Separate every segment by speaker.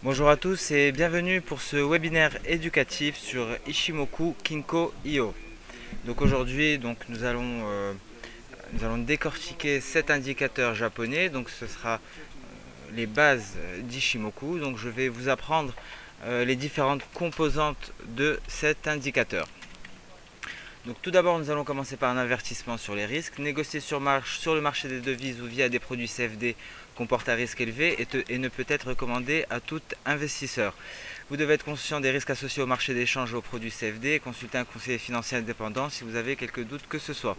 Speaker 1: Bonjour à tous et bienvenue pour ce webinaire éducatif sur Ishimoku Kinko Io. Donc aujourd'hui nous allons décortiquer 7 indicateurs japonais. Donc ce sera les bases d'Ishimoku. Donc je vais vous apprendre les différentes composantes de cet indicateur. Donc tout d'abord nous allons commencer par un avertissement sur les risques. Négocier sur le marché des devises ou via des produits CFD comporte un risque élevé et ne peut être recommandé à tout investisseur. Vous devez être conscient des risques associés au marché d'échange et aux produits CFD et consulter un conseiller financier indépendant si vous avez quelques doutes que ce soit.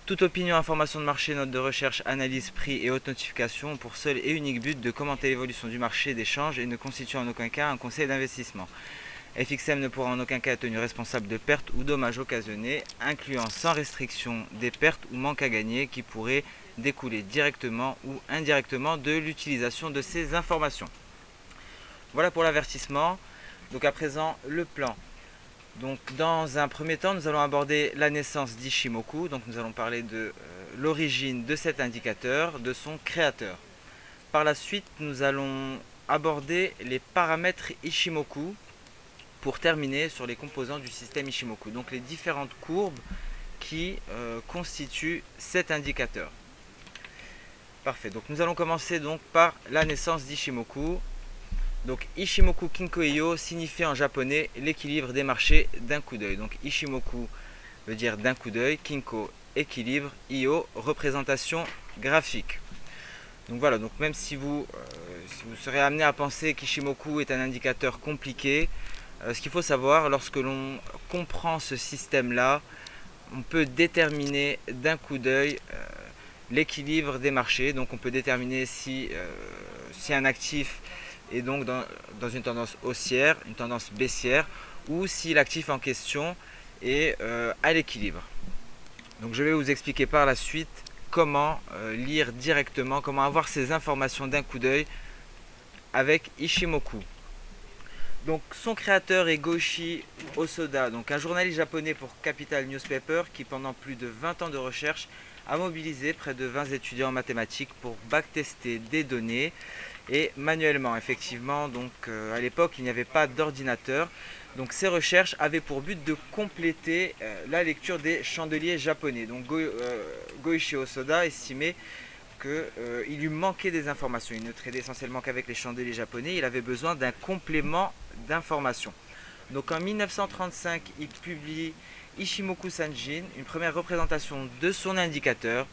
Speaker 1: Toute opinion, information de marché, note de recherche, analyse, prix et haute notification ont pour seul et unique but de commenter l'évolution du marché d'échange et ne constituent en aucun cas un conseil d'investissement. FXM ne pourra en aucun cas être tenu responsable de pertes ou dommages occasionnés, incluant sans restriction des pertes ou manques à gagner qui pourraient découler directement ou indirectement de l'utilisation de ces informations. Voilà pour l'avertissement. Donc à présent, le plan. Donc dans un premier temps, nous allons aborder la naissance d'Ishimoku. Donc nous allons parler de l'origine de cet indicateur, de son créateur. Par la suite, nous allons aborder les paramètres Ishimoku pour terminer sur les composants du système Ishimoku. Donc les différentes courbes qui constituent cet indicateur. Parfait. Donc nous allons commencer donc par la naissance d'Ishimoku. Donc Ishimoku Kinko-Iyo signifie en japonais l'équilibre des marchés d'un coup d'œil. Donc Ishimoku veut dire d'un coup d'œil, Kinko équilibre, Iyo représentation graphique. Donc voilà, donc même si vous serez amené à penser qu'Ishimoku est un indicateur compliqué, ce qu'il faut savoir, lorsque l'on comprend ce système-là, on peut déterminer d'un coup d'œil l'équilibre des marchés. Donc on peut déterminer si un actif est donc dans une tendance haussière, une tendance baissière, ou si l'actif en question est à l'équilibre. Donc je vais vous expliquer par la suite comment lire directement, comment avoir ces informations d'un coup d'œil avec Ishimoku. Donc son créateur est Goichi Hosoda, donc un journaliste japonais pour Capital Newspaper qui pendant plus de 20 ans de recherche a mobilisé près de 20 étudiants en mathématiques pour backtester des données et manuellement. Effectivement, donc à l'époque il n'y avait pas d'ordinateur, donc ces recherches avaient pour but de compléter la lecture des chandeliers japonais. Donc Goichi Hosoda estimait qu'il lui manquait des informations. Il ne traitait essentiellement qu'avec les chandeliers japonais, il avait besoin d'un complément d'informations. Donc en 1935, il publie Ishimoku Sanjin, une première représentation de son indicateur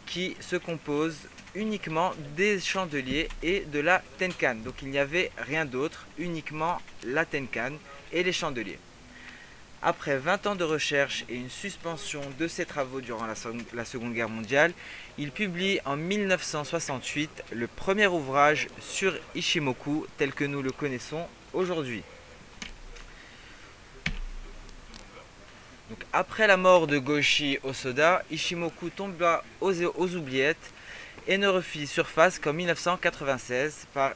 Speaker 1: qui se compose uniquement des chandeliers et de la tenkan. Donc il n'y avait rien d'autre, uniquement la tenkan et les chandeliers. Après 20 ans de recherche et une suspension de ses travaux durant la Seconde Guerre mondiale, il publie en 1968 le premier ouvrage sur Ishimoku tel que nous le connaissons aujourd'hui. Donc, après la mort de Goichi Hosoda, Ishimoku tomba aux oubliettes et ne refit surface qu'en 1996 par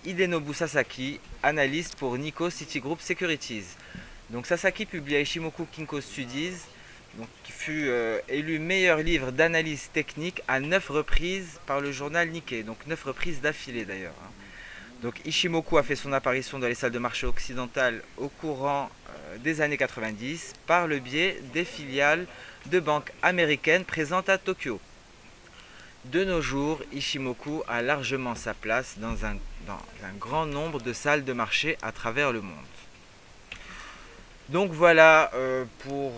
Speaker 1: Hidenobu Sasaki, analyste pour Nikko Citigroup Securities. Donc Sasaki publia Ishimoku Kinko Studies, donc, qui fut élu meilleur livre d'analyse technique à 9 reprises par le journal Nikkei, donc 9 reprises d'affilée d'ailleurs. Donc Ishimoku a fait son apparition dans les salles de marché occidentales au courant des années 90 par le biais des filiales de banques américaines présentes à Tokyo. De nos jours, Ishimoku a largement sa place dans un grand nombre de salles de marché à travers le monde. Donc voilà pour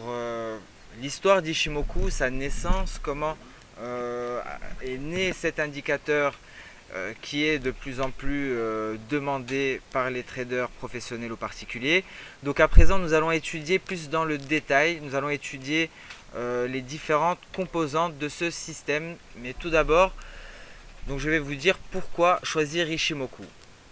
Speaker 1: l'histoire d'Ishimoku, sa naissance, comment est né cet indicateur qui est de plus en plus demandé par les traders professionnels ou particuliers. Donc à présent, nous allons étudier plus dans le détail, nous allons étudier les différentes composantes de ce système. Mais tout d'abord, donc je vais vous dire pourquoi choisir Ishimoku.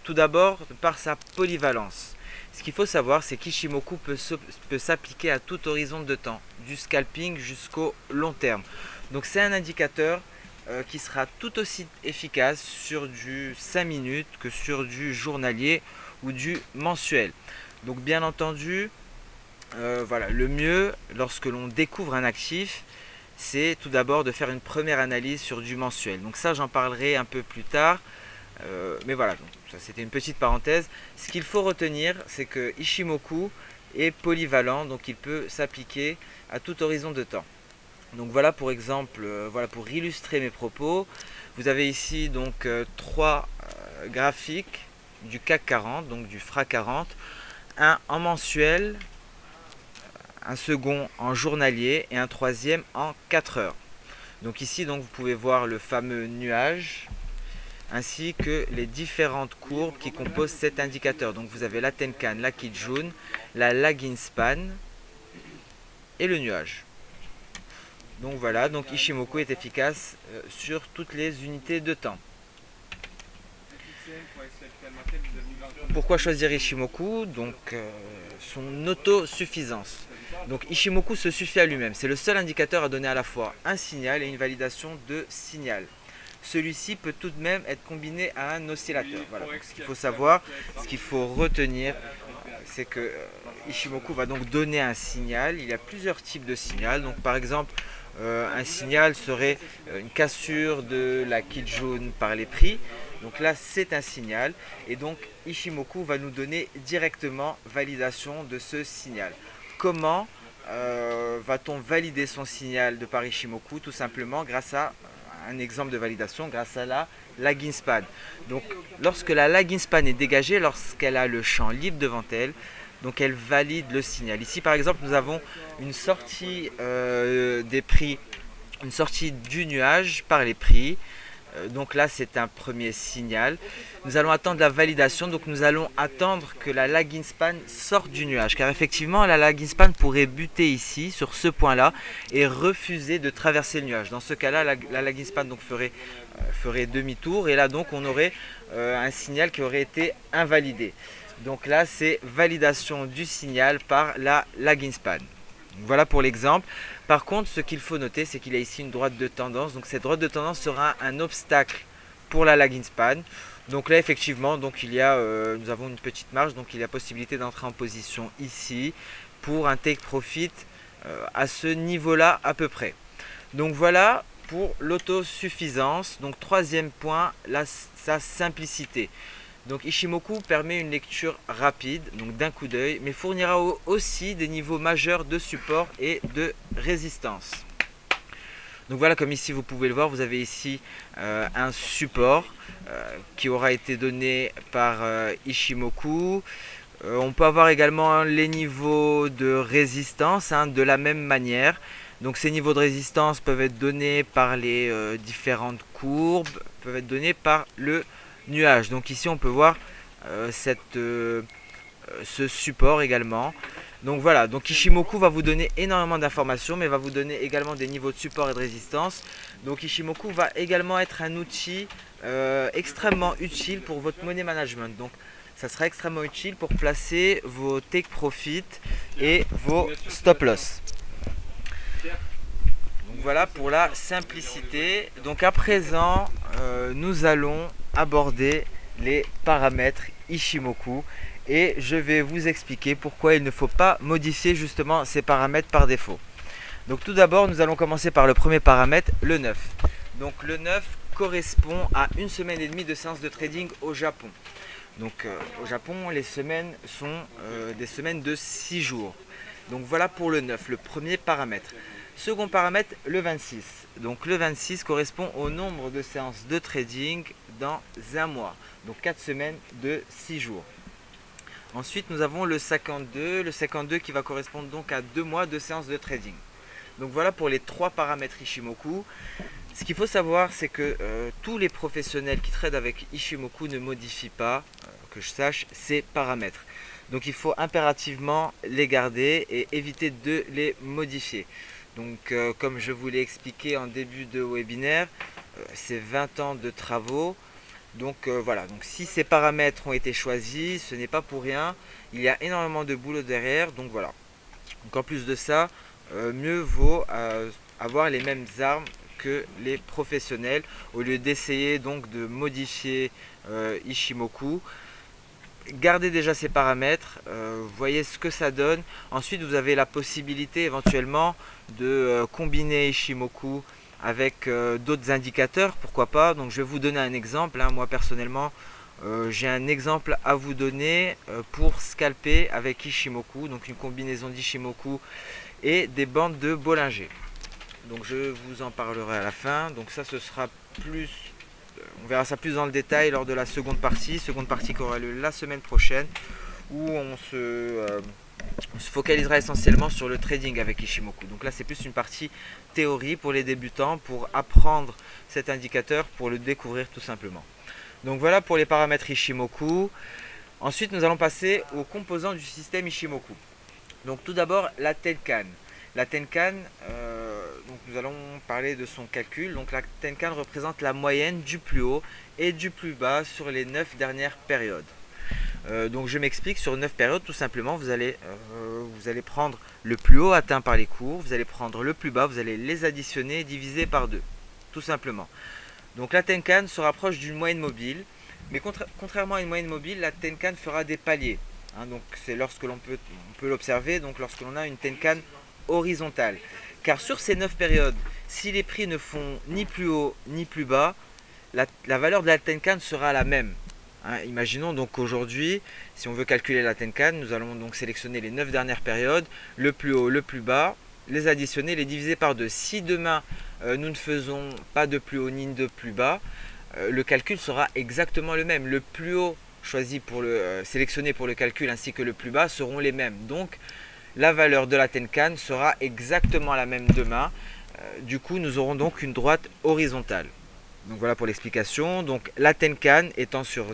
Speaker 1: Tout d'abord, par sa polyvalence. Ce qu'il faut savoir, c'est qu'Ishimoku peut s'appliquer à tout horizon de temps, du scalping jusqu'au long terme. Donc c'est un indicateur qui sera tout aussi efficace sur du 5 minutes que sur du journalier ou du mensuel. Donc bien entendu, voilà, le mieux lorsque l'on découvre un actif, c'est tout d'abord de faire une première analyse sur du mensuel. Donc ça, j'en parlerai un peu plus tard. Mais voilà, donc, ça c'était une petite parenthèse. Ce qu'il faut retenir, c'est que Ishimoku est polyvalent, donc il peut s'appliquer à tout horizon de temps. Donc voilà pour exemple, voilà pour illustrer mes propos. Vous avez ici donc trois graphiques du CAC 40, donc du FRA 40, un en mensuel, un second en journalier et un troisième en 4 heures. Donc ici donc vous pouvez voir le fameux nuage ainsi que les différentes courbes qui composent cet indicateur. Donc vous avez la Tenkan, la Kijun, la lagging span et le nuage. Donc voilà, donc Ishimoku est efficace sur toutes les unités de temps. Pourquoi choisir Ishimoku? Donc son autosuffisance. Donc Ishimoku se suffit à lui-même. C'est le seul indicateur à donner à la fois un signal et une validation de signal. Celui-ci peut tout de même être combiné à un oscillateur. Voilà. Donc, ce qu'il faut savoir, ce qu'il faut retenir, c'est que Ishimoku va donc donner un signal. Il y a plusieurs types de signal. Donc par exemple, un signal serait une cassure de la Kijun par les prix. Donc là, c'est un signal. Et donc Ishimoku va nous donner directement validation de ce signal. Comment va-t-on valider son signal de par Ishimoku? Tout simplement grâce à un exemple de validation, grâce à la lagging span. Donc lorsque la lagging span est dégagée, lorsqu'elle a le champ libre devant elle, donc elle valide le signal. Ici par exemple nous avons une sortie des prix, une sortie du nuage par les prix. Donc là c'est un premier signal. Nous allons attendre la validation, donc nous allons attendre que la lagging span sorte du nuage, car effectivement la lagging span pourrait buter ici sur ce point là et refuser de traverser le nuage. Dans ce cas là la lagging span donc ferait demi-tour et là donc on aurait un signal qui aurait été invalidé. Donc là c'est validation du signal par la lagging span. Voilà pour l'exemple. Par contre, ce qu'il faut noter, c'est qu'il y a ici une droite de tendance. Donc cette droite de tendance sera un obstacle pour la lagging span. Donc là, effectivement, donc nous avons une petite marge. Donc il y a possibilité d'entrer en position ici pour un take profit à ce niveau-là à peu près. Donc voilà pour l'autosuffisance. Donc troisième point, sa simplicité. Donc Ishimoku permet une lecture rapide, donc d'un coup d'œil, mais fournira aussi des niveaux majeurs de support et de résistance. Donc voilà, comme ici vous pouvez le voir, vous avez ici un support qui aura été donné par Ishimoku. On peut avoir également les niveaux de résistance de la même manière. Donc ces niveaux de résistance peuvent être donnés par les différentes courbes, peuvent être donnés par le nuage. Donc ici on peut voir ce support également. Donc voilà, donc Ishimoku va vous donner énormément d'informations, mais va vous donner également des niveaux de support et de résistance. Donc Ishimoku va également être un outil extrêmement utile pour votre money management. Donc ça sera extrêmement utile pour placer vos take profit et vos stop loss. Donc voilà pour la simplicité. Donc à présent, nous allons aborder les paramètres Ishimoku et je vais vous expliquer pourquoi il ne faut pas modifier justement ces paramètres par défaut. Donc tout d'abord, nous allons commencer par le premier paramètre, le 9. Donc le 9 correspond à une semaine et demie de séance de trading au Japon. Donc au Japon, les semaines sont des semaines de 6 jours. Donc voilà pour le 9, le premier paramètre. Second paramètre, le 26. Donc le 26 correspond au nombre de séances de trading dans un mois. Donc 4 semaines de 6 jours. Ensuite, nous avons le 52 qui va correspondre donc à 2 mois de séances de trading. Donc voilà pour les 3 paramètres Ishimoku. Ce qu'il faut savoir, c'est que tous les professionnels qui tradent avec Ishimoku ne modifient pas, que je sache, ces paramètres. Donc il faut impérativement les garder et éviter de les modifier. Donc comme je vous l'ai expliqué en début de webinaire, c'est 20 ans de travaux. Donc voilà, donc si ces paramètres ont été choisis, ce n'est pas pour rien. Il y a énormément de boulot derrière, donc voilà. Donc en plus de ça, mieux vaut avoir les mêmes armes que les professionnels au lieu d'essayer donc de modifier Ishimoku. Gardez déjà ces paramètres, voyez ce que ça donne. Ensuite vous avez la possibilité éventuellement de combiner Ishimoku avec d'autres indicateurs, pourquoi pas. Donc je vais vous donner un exemple, hein. Moi personnellement, j'ai un exemple à vous donner pour scalper avec Ishimoku, donc une combinaison d'Ishimoku et des bandes de Bollinger. Donc je vous en parlerai à la fin. Donc ça, ce sera plus, on verra ça plus dans le détail lors de la seconde partie qui aura lieu la semaine prochaine, où on se focalisera essentiellement sur le trading avec Ishimoku. Donc là, c'est plus une partie théorie pour les débutants, pour apprendre cet indicateur, pour le découvrir tout simplement. Donc voilà pour les paramètres Ishimoku. Ensuite, nous allons passer aux composants du système Ishimoku. Donc tout d'abord, la Tenkan. La Tenkan, donc nous allons parler de son calcul. Donc la Tenkan représente la moyenne du plus haut et du plus bas sur les 9 dernières périodes. Donc je m'explique, sur 9 périodes, tout simplement, vous allez prendre le plus haut atteint par les cours, vous allez prendre le plus bas, vous allez les additionner et diviser par 2, tout simplement. Donc la Tenkan se rapproche d'une moyenne mobile, mais contrairement à une moyenne mobile, la Tenkan fera des paliers. Hein, donc c'est lorsque on peut l'observer, donc lorsque l'on a une Tenkan horizontale. Car sur ces 9 périodes, si les prix ne font ni plus haut ni plus bas, la valeur de la Tenkan sera la même. Hein, imaginons donc aujourd'hui, si on veut calculer la Tenkan, nous allons donc sélectionner les 9 dernières périodes, le plus haut, le plus bas, les additionner, les diviser par 2. Si demain nous ne faisons pas de plus haut ni de plus bas, le calcul sera exactement le même. Le plus haut choisi sélectionné pour le calcul ainsi que le plus bas seront les mêmes. Donc la valeur de la Tenkan sera exactement la même demain. Du coup, nous aurons donc une droite horizontale. Donc voilà pour l'explication. Donc la Tenkan étant sur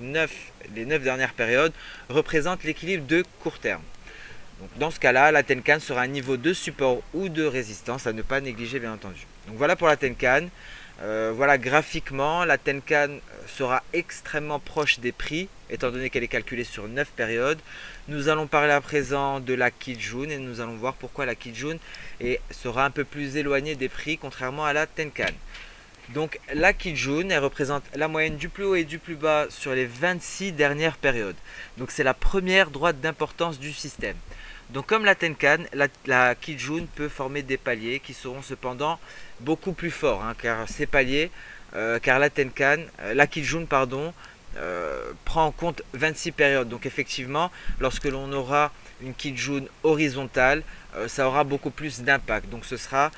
Speaker 1: les 9 dernières périodes représente l'équilibre de court terme. Donc dans ce cas-là, la Tenkan sera un niveau de support ou de résistance à ne pas négliger bien entendu. Donc voilà pour la Tenkan. Voilà graphiquement, la Tenkan sera extrêmement proche des prix étant donné qu'elle est calculée sur 9 périodes. Nous allons parler à présent de la Kijun et nous allons voir pourquoi la Kijun sera un peu plus éloignée des prix contrairement à la Tenkan. Donc la Kijun, elle représente la moyenne du plus haut et du plus bas sur les 26 dernières périodes. Donc c'est la première droite d'importance du système. Donc comme la Tenkan, la Kijun peut former des paliers qui seront cependant beaucoup plus forts, hein, car ces paliers, car la Kijun prend en compte 26 périodes. Donc effectivement, lorsque l'on aura une Kijun horizontale, ça aura beaucoup plus d'impact. Donc ce sera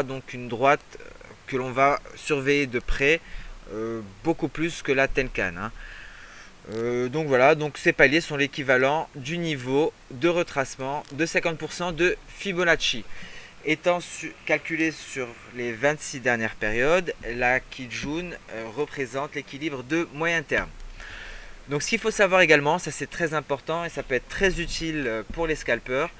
Speaker 1: donc une droite que l'on va surveiller de près, beaucoup plus que la Tenkan. Hein. Donc voilà, donc ces paliers sont l'équivalent du niveau de retracement de 50% de Fibonacci. Étant calculé sur les 26 dernières périodes, la Kijun représente l'équilibre de moyen terme. Donc ce qu'il faut savoir également, ça c'est très important et ça peut être très utile pour les scalpers.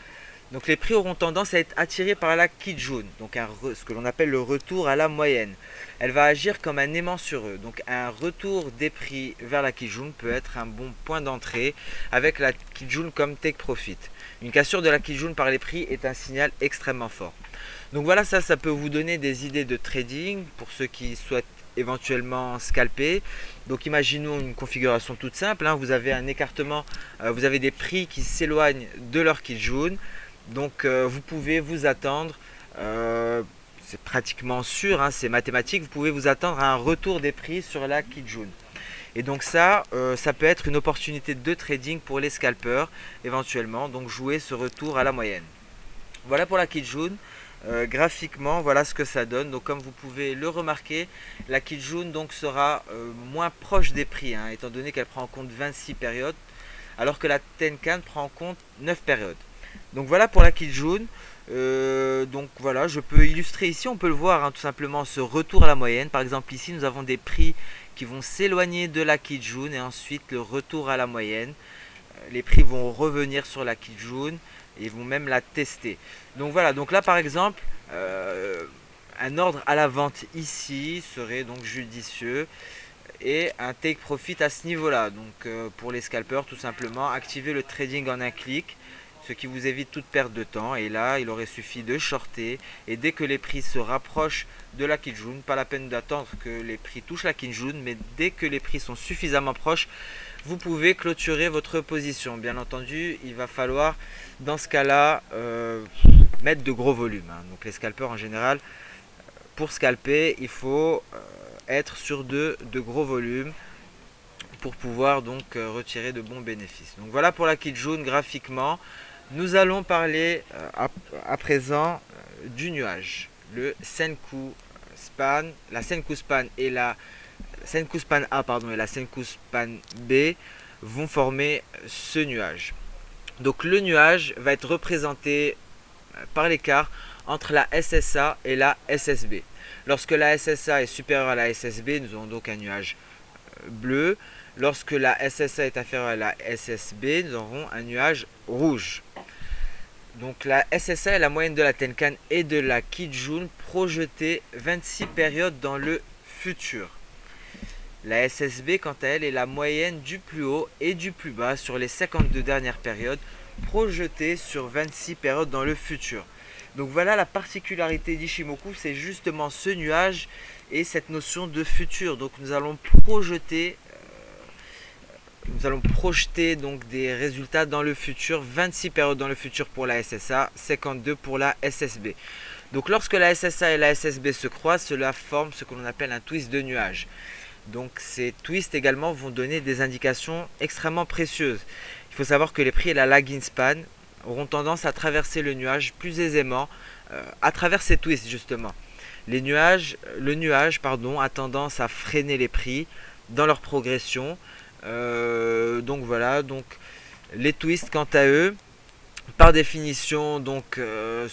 Speaker 1: Donc les prix auront tendance à être attirés par la Kijun, donc ce que l'on appelle le retour à la moyenne. Elle va agir comme un aimant sur eux. Donc un retour des prix vers la Kijun peut être un bon point d'entrée avec la Kijun comme take profit. Une cassure de la Kijun par les prix est un signal extrêmement fort. Donc voilà, ça peut vous donner des idées de trading pour ceux qui souhaitent éventuellement scalper. Donc imaginons une configuration toute simple, hein. Vous avez un écartement, vous avez des prix qui s'éloignent de leur Kijun. Donc vous pouvez vous attendre, c'est pratiquement sûr, hein, c'est mathématique, vous pouvez vous attendre à un retour des prix sur la Kijun. Et donc ça peut être une opportunité de trading pour les scalpers éventuellement, donc jouer ce retour à la moyenne. Voilà pour la Kijun. Graphiquement, voilà ce que ça donne. Donc comme vous pouvez le remarquer, la Kijun donc sera moins proche des prix, hein, étant donné qu'elle prend en compte 26 périodes, alors que la Tenkan prend en compte 9 périodes. Donc voilà pour la Kijun. Donc voilà, je peux illustrer ici, on peut le voir, hein, tout simplement ce retour à la moyenne. Par exemple ici nous avons des prix qui vont s'éloigner de la Kijun et ensuite le retour à la moyenne. Les prix vont revenir sur la Kijun et vont même la tester. Donc voilà, donc là par exemple un ordre à la vente ici serait donc judicieux et un take profit à ce niveau là. Donc pour les scalpers, tout simplement activer le trading en un clic. ce qui vous évite toute perte de temps. Et là, il aurait suffi de shorter, et dès que les prix se rapprochent de la Kijun, pas la peine d'attendre que les prix touchent la Kijun, mais dès que les prix sont suffisamment proches, vous pouvez clôturer votre position. Bien entendu, il va falloir dans ce cas-là mettre de gros volumes, hein. Donc les scalpeurs en général, pour scalper, il faut être sur de gros volumes pour pouvoir donc retirer de bons bénéfices. Donc voilà pour la Kijun graphiquement. Nous allons parler à présent du nuage, le Senkou Span, la Senkou Span et la Senkou Span A et la Senkou Span B vont former ce nuage. Donc le nuage va être représenté par l'écart entre la SSA et la SSB. Lorsque la SSA est supérieure à la SSB, nous aurons donc un nuage bleu. Lorsque la SSA est inférieure à la SSB, nous aurons un nuage rouge. Donc la SSA est la moyenne de la Tenkan et de la Kijun projetée 26 périodes dans le futur. La SSB, quant à elle, est la moyenne du plus haut et du plus bas sur les 52 dernières périodes projetées sur 26 périodes dans le futur. Donc voilà la particularité d'Ichimoku, c'est justement ce nuage et cette notion de futur. Donc nous allons projeter donc des résultats dans le futur, 26 périodes dans le futur pour la SSA, 52 pour la SSB. Donc lorsque la SSA et la SSB se croisent, cela forme ce que l'on appelle un twist de nuage. Donc ces twists également vont donner des indications extrêmement précieuses. Il faut savoir que les prix et la lagging span auront tendance à traverser le nuage plus aisément à travers ces twists justement. Le nuage a tendance à freiner les prix dans leur progression. Donc voilà, donc les twists quant à eux, par définition, donc ne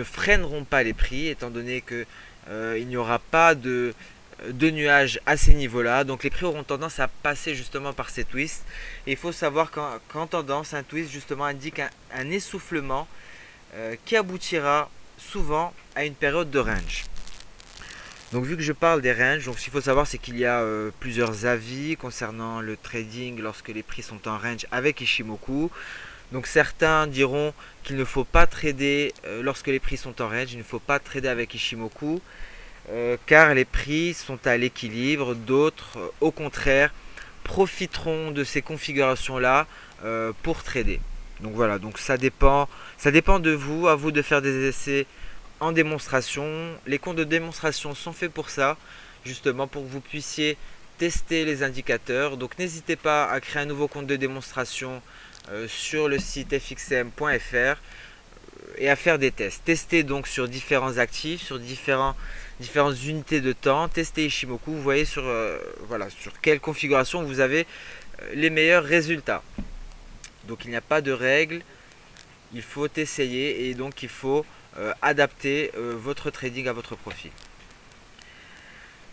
Speaker 1: freineront pas les prix étant donné que il n'y aura pas de nuages à ces niveaux-là. Donc les prix auront tendance à passer justement par ces twists. Et il faut savoir qu'en tendance, un twist justement indique un essoufflement qui aboutira souvent à une période de range. Donc vu que je parle des ranges, donc ce qu'il faut savoir c'est qu'il y a plusieurs avis concernant le trading lorsque les prix sont en range avec Ichimoku. Donc certains diront qu'il ne faut pas trader lorsque les prix sont en range, il ne faut pas trader avec Ichimoku car les prix sont à l'équilibre. D'autres au contraire profiteront de ces configurations là pour trader. Donc voilà, donc ça dépend de vous, à vous de faire des essais en démonstration. Les comptes de démonstration sont faits pour ça, justement pour que vous puissiez tester les indicateurs. Donc n'hésitez pas à créer un nouveau compte de démonstration sur le site fxm.fr et à faire des tests. Testez donc sur différents actifs, sur différentes unités de temps. Testez Ichimoku, vous voyez sur quelle configuration vous avez les meilleurs résultats. Donc il n'y a pas de règle, il faut essayer et donc il faut adapter votre trading à votre profil.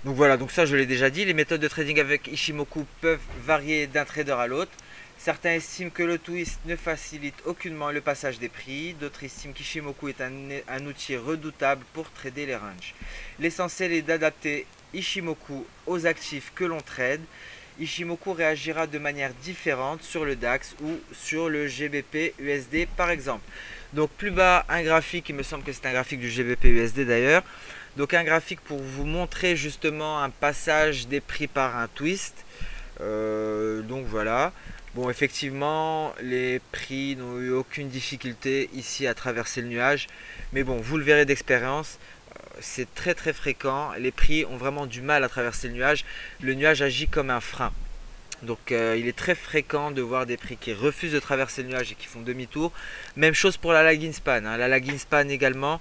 Speaker 1: Donc voilà, donc ça je l'ai déjà dit, les méthodes de trading avec Ichimoku peuvent varier d'un trader à l'autre. Certains estiment que le twist ne facilite aucunement le passage des prix, d'autres estiment qu'Ichimoku est un outil redoutable pour trader les ranges. L'essentiel est d'adapter Ichimoku aux actifs que l'on trade. Ichimoku réagira de manière différente sur le DAX ou sur le GBP USD par exemple. Donc plus bas un graphique, il me semble que c'est un graphique du GBP USD d'ailleurs. Donc un graphique pour vous montrer justement un passage des prix par un twist. Donc voilà. Bon, effectivement les prix n'ont eu aucune difficulté ici à traverser le nuage. Mais bon, vous le verrez d'expérience. C'est très fréquent, les prix ont vraiment du mal à traverser le nuage. Le nuage agit comme un frein. Donc il est très fréquent de voir des prix qui refusent de traverser le nuage et qui font demi-tour. Même chose pour la lagging span, hein. La lagging span également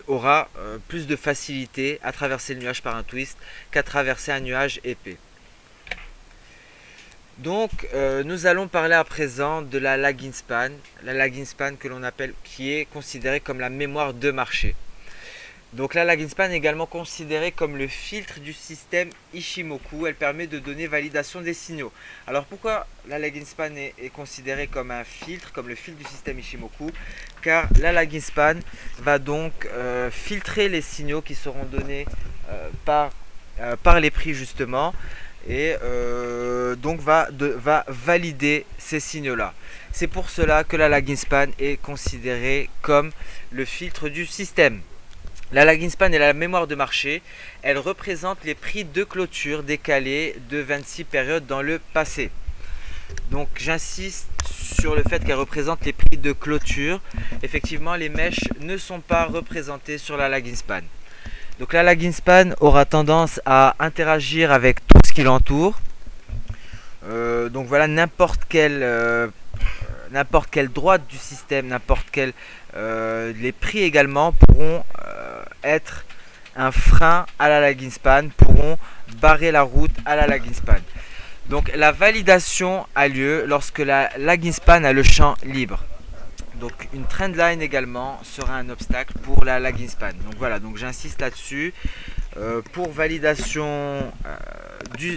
Speaker 1: aura plus de facilité à traverser le nuage par un twist qu'à traverser un nuage épais. Donc nous allons parler à présent de la lagging span que l'on appelle, qui est considérée comme la mémoire de marché. Donc la lagging span est également considérée comme le filtre du système Ichimoku. Elle permet de donner validation des signaux. Alors pourquoi la lagging span est considérée comme un filtre, comme le filtre du système Ichimoku? Car la lagging span va donc filtrer les signaux qui seront donnés par les prix justement. et donc va valider ces signaux-là. C'est pour cela que la lagging span est considérée comme le filtre du système. La lagging span est la mémoire de marché. Elle représente les prix de clôture décalés de 26 périodes dans le passé. Donc j'insiste sur le fait qu'elle représente les prix de clôture. Effectivement, les mèches ne sont pas représentées sur la lagging span. Donc la lagging span aura tendance à interagir avec tout ce qui l'entoure. Donc voilà, n'importe quelle droite du système, les prix également pourront être un frein à la lagging span, pourront barrer la route à la lagging span. Donc la validation a lieu lorsque la lagging span a le champ libre. Donc une trendline également sera un obstacle pour la lagging span. Donc voilà, donc j'insiste là-dessus. Pour validation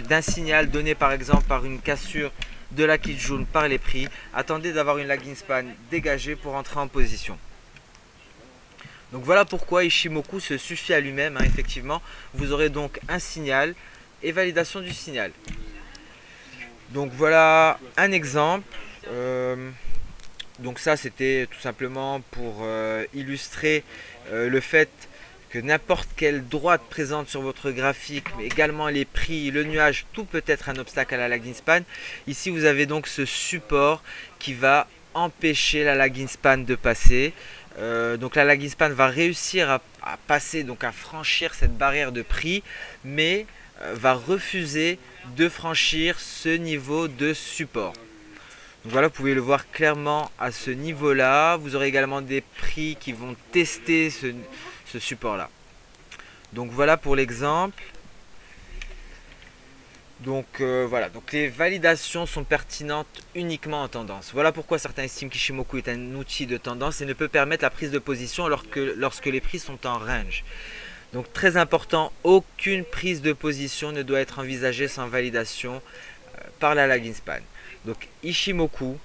Speaker 1: d'un signal donné par exemple par une cassure de la kit jaune par les prix, attendez d'avoir une lagging span dégagée pour entrer en position. Donc voilà pourquoi Ishimoku se suffit à lui-même, effectivement. Vous aurez donc un signal et validation du signal. Donc voilà un exemple. Donc ça c'était tout simplement pour illustrer le fait que n'importe quelle droite présente sur votre graphique, mais également les prix, le nuage, tout peut être un obstacle à la lagging span. Ici vous avez donc ce support qui va empêcher la lagging span de passer. Donc la lagging span va réussir à passer, donc à franchir cette barrière de prix, mais va refuser de franchir ce niveau de support. Donc voilà, vous pouvez le voir clairement à ce niveau-là. Vous aurez également des prix qui vont tester ce support-là. Donc voilà pour l'exemple. Donc voilà, donc les validations sont pertinentes uniquement en tendance. Voilà pourquoi certains estiment qu'Ishimoku est un outil de tendance et ne peut permettre la prise de position lorsque les prix sont en range. Donc très important, aucune prise de position ne doit être envisagée sans validation par la lagging span. Donc Ishimoku,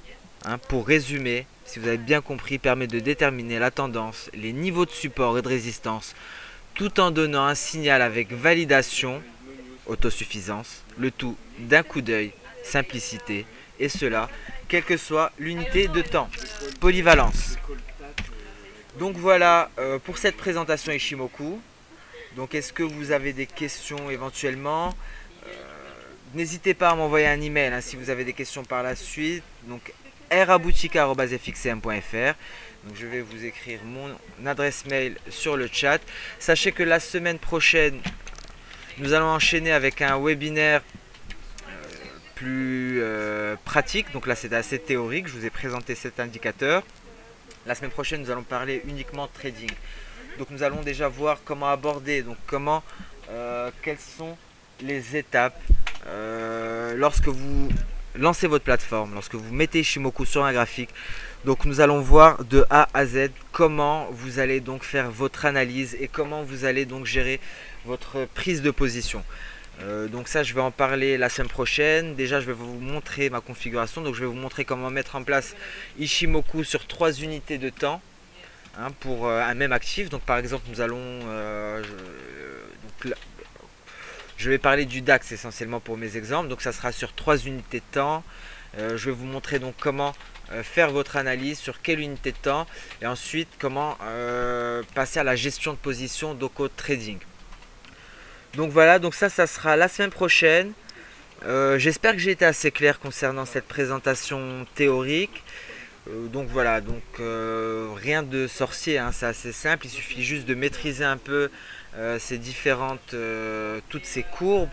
Speaker 1: pour résumer, si vous avez bien compris, permet de déterminer la tendance, les niveaux de support et de résistance, tout en donnant un signal avec validation, autosuffisance, le tout d'un coup d'œil, simplicité, et cela, quelle que soit l'unité de temps, polyvalence. Donc voilà pour cette présentation Ishimoku. Donc est-ce que vous avez des questions éventuellement? N'hésitez pas à m'envoyer un email si vous avez des questions par la suite. Donc raboutika@fxcm.fr. Donc je vais vous écrire mon adresse mail sur le chat. Sachez que la semaine prochaine, nous allons enchaîner avec un webinaire plus pratique. Donc là c'est assez théorique. Je vous ai présenté cet indicateur. La semaine prochaine, nous allons parler uniquement de trading. Donc nous allons déjà voir comment aborder, donc quelles sont les étapes lorsque vous lancez votre plateforme, lorsque vous mettez Ishimoku sur un graphique. Donc nous allons voir de A à Z comment vous allez donc faire votre analyse et comment vous allez donc gérer votre prise de position. Donc ça je vais en parler la semaine prochaine. Déjà je vais vous montrer ma configuration. Donc je vais vous montrer comment mettre en place Ishimoku sur 3 unités de temps pour un même actif. Donc par exemple nous allons je vais parler du DAX essentiellement pour mes exemples. Donc ça sera sur 3 unités de temps. Je vais vous montrer donc comment faire votre analyse sur quelle unité de temps et ensuite comment passer à la gestion de position donc au trading. Donc voilà, donc ça sera la semaine prochaine. J'espère que j'ai été assez clair concernant cette présentation théorique. Donc voilà, rien de sorcier, c'est assez simple, il suffit juste de maîtriser un peu toutes ces courbes.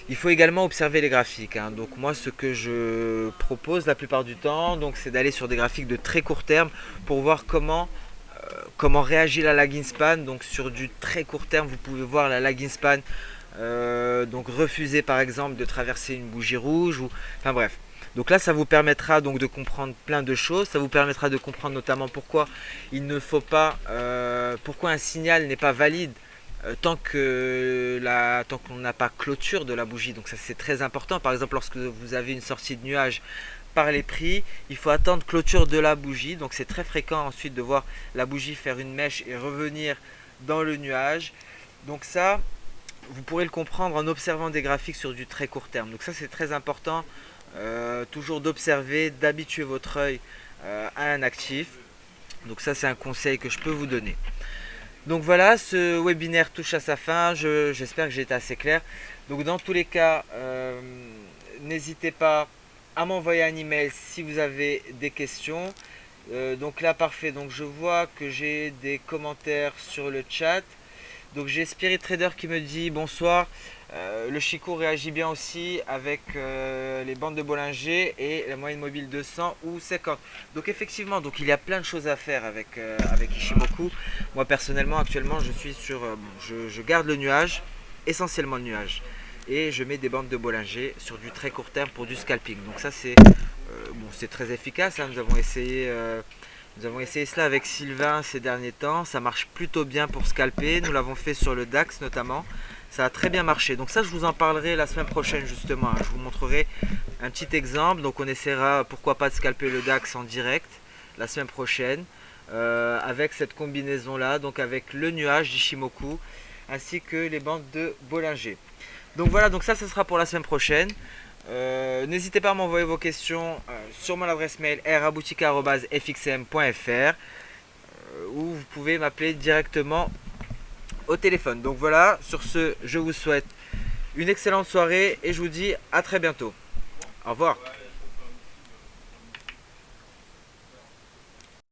Speaker 1: Il faut également observer les graphiques. Donc moi ce que je propose la plupart du temps, c'est d'aller sur des graphiques de très court terme pour voir comment réagit la lagging span. Donc sur du très court terme, vous pouvez voir la lagging span refuser par exemple de traverser une bougie rouge enfin bref. Donc là ça vous permettra donc de comprendre plein de choses, ça vous permettra de comprendre notamment pourquoi il ne faut pas pourquoi un signal n'est pas valide tant qu'on n'a pas clôture de la bougie. Donc ça c'est très important. Par exemple lorsque vous avez une sortie de nuage par les prix, il faut attendre clôture de la bougie. Donc c'est très fréquent ensuite de voir la bougie faire une mèche et revenir dans le nuage. Donc ça vous pourrez le comprendre en observant des graphiques sur du très court terme. Donc ça c'est très important, toujours d'observer, d'habituer votre œil à un actif. Donc ça c'est un conseil que je peux vous donner. Donc voilà, ce webinaire touche à sa fin, j'espère que j'ai été assez clair. Donc dans tous les cas, n'hésitez pas à m'envoyer un email si vous avez des questions. Donc là parfait, donc je vois que j'ai des commentaires sur le chat. Donc j'ai Spirit Trader qui me dit bonsoir, le Chico réagit bien aussi avec les bandes de Bollinger et la moyenne mobile 200 ou 50. Donc effectivement, donc il y a plein de choses à faire avec Ishimoku. Moi personnellement actuellement je suis sur, je garde le nuage, essentiellement le nuage. Et je mets des bandes de Bollinger sur du très court terme pour du scalping. Donc ça c'est bon, c'est très efficace, hein. Nous avons essayé cela avec Sylvain ces derniers temps. Ça marche plutôt bien pour scalper. Nous l'avons fait sur le DAX notamment. Ça a très bien marché. Donc ça je vous en parlerai la semaine prochaine justement, hein. Je vous montrerai un petit exemple. Donc on essaiera pourquoi pas de scalper le DAX en direct la semaine prochaine. Avec cette combinaison là, donc avec le nuage d'Ishimoku ainsi que les bandes de Bollinger. Donc voilà, donc ça sera pour la semaine prochaine. N'hésitez pas à m'envoyer vos questions sur mon adresse mail raboutika@fxm.fr ou vous pouvez m'appeler directement au téléphone. Donc voilà, sur ce, je vous souhaite une excellente soirée et je vous dis à très bientôt. Au revoir.